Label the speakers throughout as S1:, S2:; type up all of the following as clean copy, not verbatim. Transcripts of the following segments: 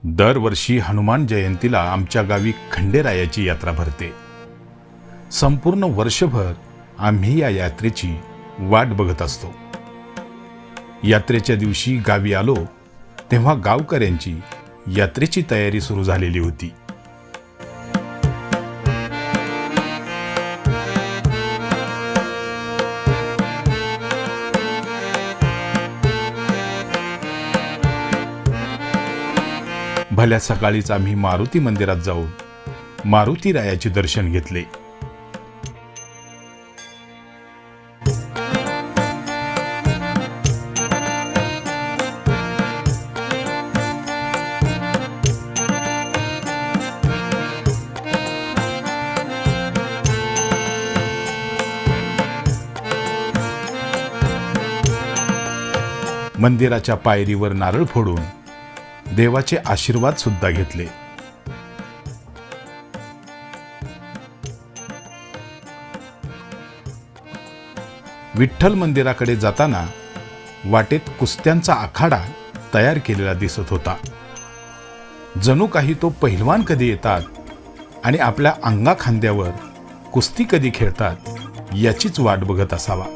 S1: दरवर्षी हनुमान जयंतीला आमच्या गावी खंडेरायाची यात्रा भरते। संपूर्ण वर्षभर आम्ही या यात्रेची वाट बघत असतो। यात्रेच्या दिवशी गावी आलो तेव्हा गावकऱ्यांची यात्रेची तयारी सुरू झालेली होती। भल्या सकाळीच आम्ही मारुती मंदिरात जाऊन मारुती रायाचे दर्शन घेतले। मंदिराच्या पायरीवर नारळ फोडून देवाचे आशीर्वाद सुद्धा घेतले। विठ्ठल मंदिराकडे जाताना वाटेत कुस्त्यांचा आखाडा तयार केलेला दिसत होता। जणू काही तो पहिलवान कधी येतात आणि आपल्या अंगाखांद्यावर कुस्ती कधी खेळतात याचीच वाट बघत असावा।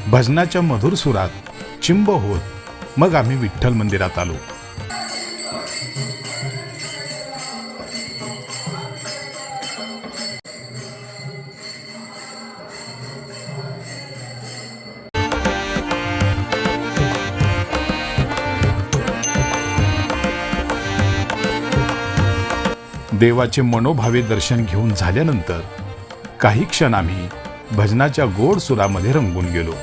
S1: भजनाच्या मधुर सुरात चिंब होत मग आम्ही विठ्ठल मंदिरात आलो। देवाचे मनोभावे दर्शन घेऊन झाल्यानंतर काही क्षण आम्ही भजनाच्या गोड सुरामध्ये रंगून गेलो।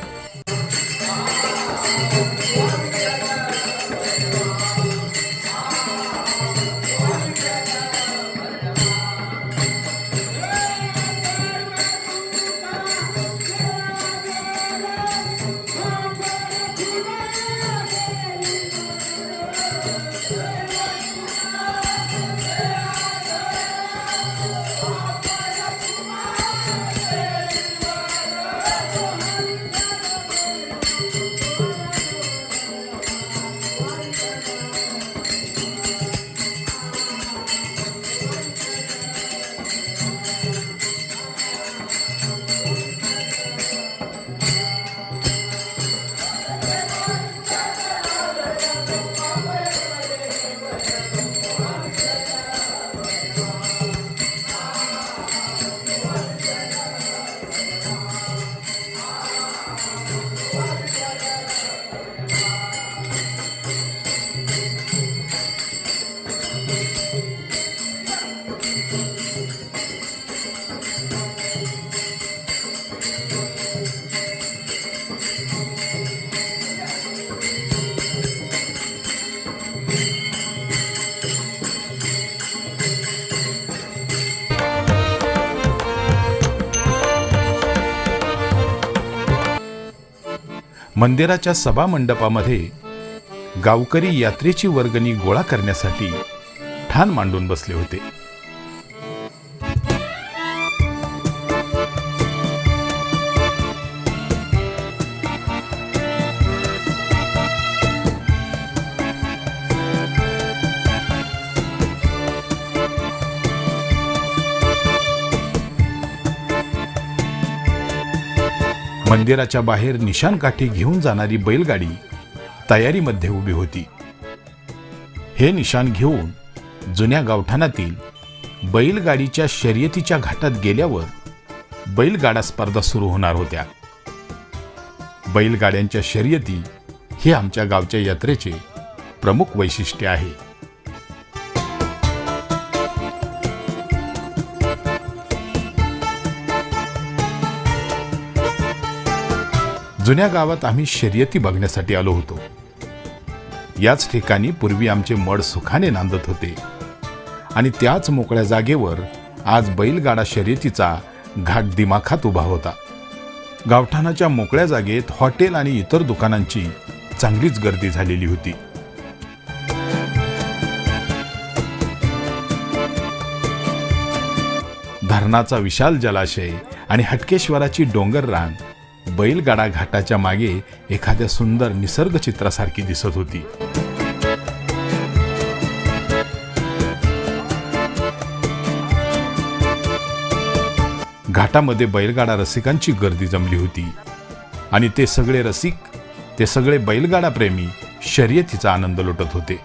S1: मंदिराच्या सभा मंडपामध्ये गावकरी यात्रेची वर्गणी गोळा करण्यासाठी ठाण मांडून बसले होते। मंदिराच्या बाहेर निशाणकाठी घेऊन जाणारी बैलगाडी तयारीमध्ये उभी होती। हे निशाण घेऊन जुन्या गावठाणातील बैलगाडीच्या शर्यतीच्या घाटात गेल्यावर बैलगाडा स्पर्धा सुरू होणार होत्या। बैलगाड्यांच्या शर्यती हे आमच्या गावच्या यात्रेचे प्रमुख वैशिष्ट्य आहे। जुन्या गावात आम्ही शर्यती बघण्यासाठी आलो होतो। याच ठिकाणी पूर्वी आमचे मड सुखाने नांदत होते आणि त्याच मोकळ्या जागेवर आज बैलगाडा शर्यतीचा घाट दिमाखात उभा होता। गावठाणाच्या मोकळ्या जागेत हॉटेल आणि इतर दुकानांची चांगलीच गर्दी झालेली होती। धरणाचा विशाल जलाशय आणि हटकेश्वराची डोंगर रांग बैलगाडा घाटाच्या मागे एखाद्या सुंदर निसर्ग चित्रासारखी दिसत होती. घाटामध्ये बैलगाडा रसिकांची गर्दी जमली होती आणि ते सगळे बैलगाडा प्रेमी शर्यतीचा आनंद लुटत होते.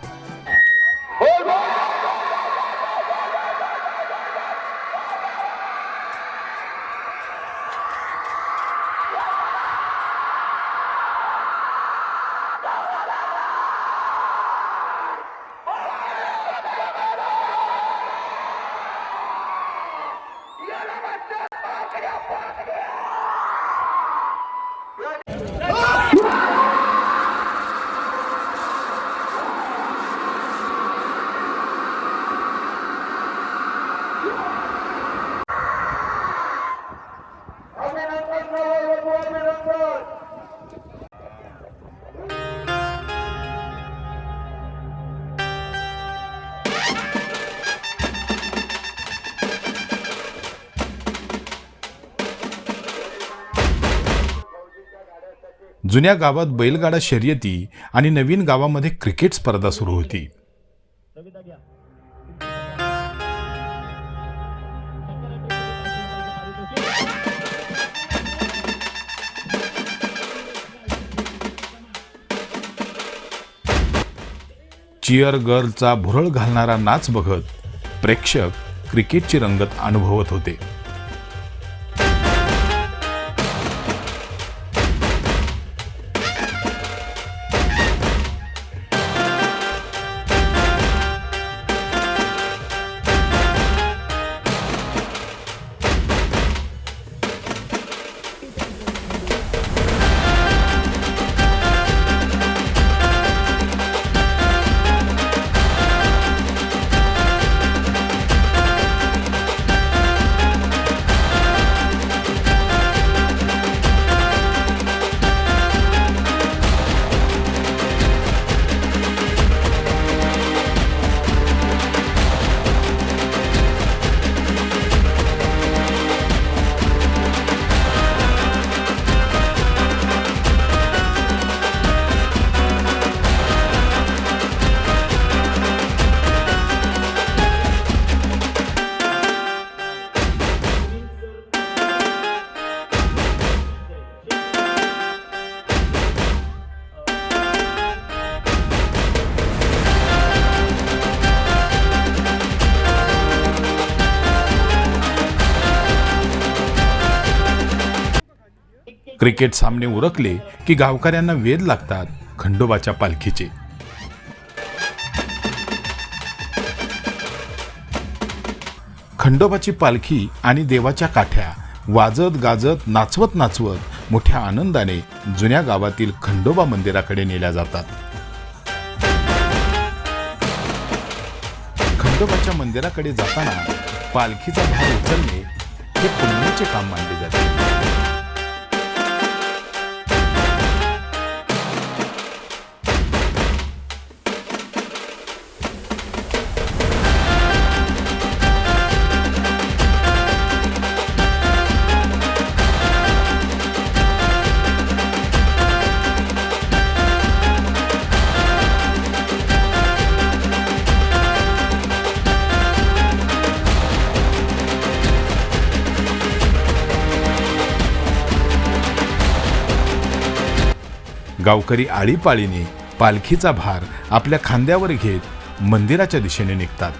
S1: जुन्या गावात बैलगाडा शर्यती आणि नवीन गावामध्ये क्रिकेट स्पर्धा सुरू होती. चिअर गर्लचा भुरळ घालणारा नाच बघत प्रेक्षक क्रिकेटची रंगत अनुभवत होते. क्रिकेट सामने उरकले की गावकऱ्यांना वेध लागतात खंडोबाच्या पालखीचे. खंडोबाची पालखी आणि देवाच्या काठ्या वाजत गाजत नाचवत मोठ्या आनंदाने जुन्या गावातील खंडोबा मंदिराकडे नेल्या जातात. खंडोबाच्या मंदिराकडे जाताना पालखीचा भार उचलणे हे पुण्याचे काम मानले जाते. गावकरी आळीपाळीने पालखीचा भार आपल्या खांद्यावर घेत मंदिराच्या दिशेने निघतात.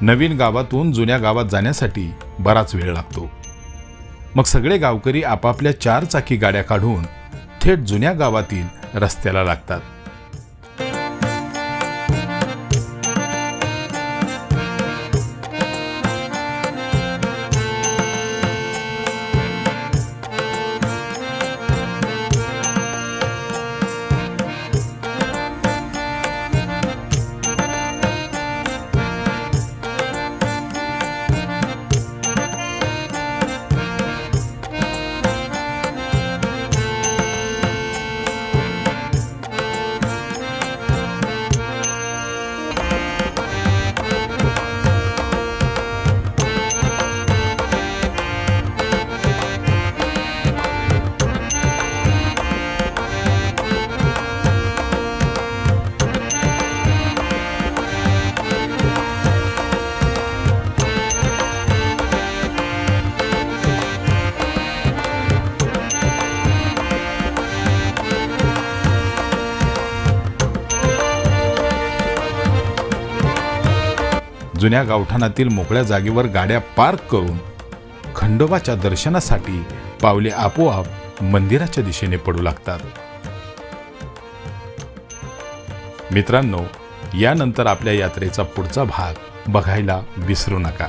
S1: नवीन गावातून जुन्या गावात जाण्यासाठी बराच वेळ लागतो. मग सगळे गावकरी आपापल्या 4 चाकी गाड्या काढून थेट जुन्या गावातील रस्त्याला लागतात. जुन्या गावठाणातील मोकळ्या जागेवर गाड्या पार्क करून खंडोबाच्या दर्शनासाठी पावले आपोआप मंदिराच्या दिशेने पडू लागतात. मित्रांनो, यानंतर आपल्या यात्रेचा पुढचा भाग बघायला विसरू नका.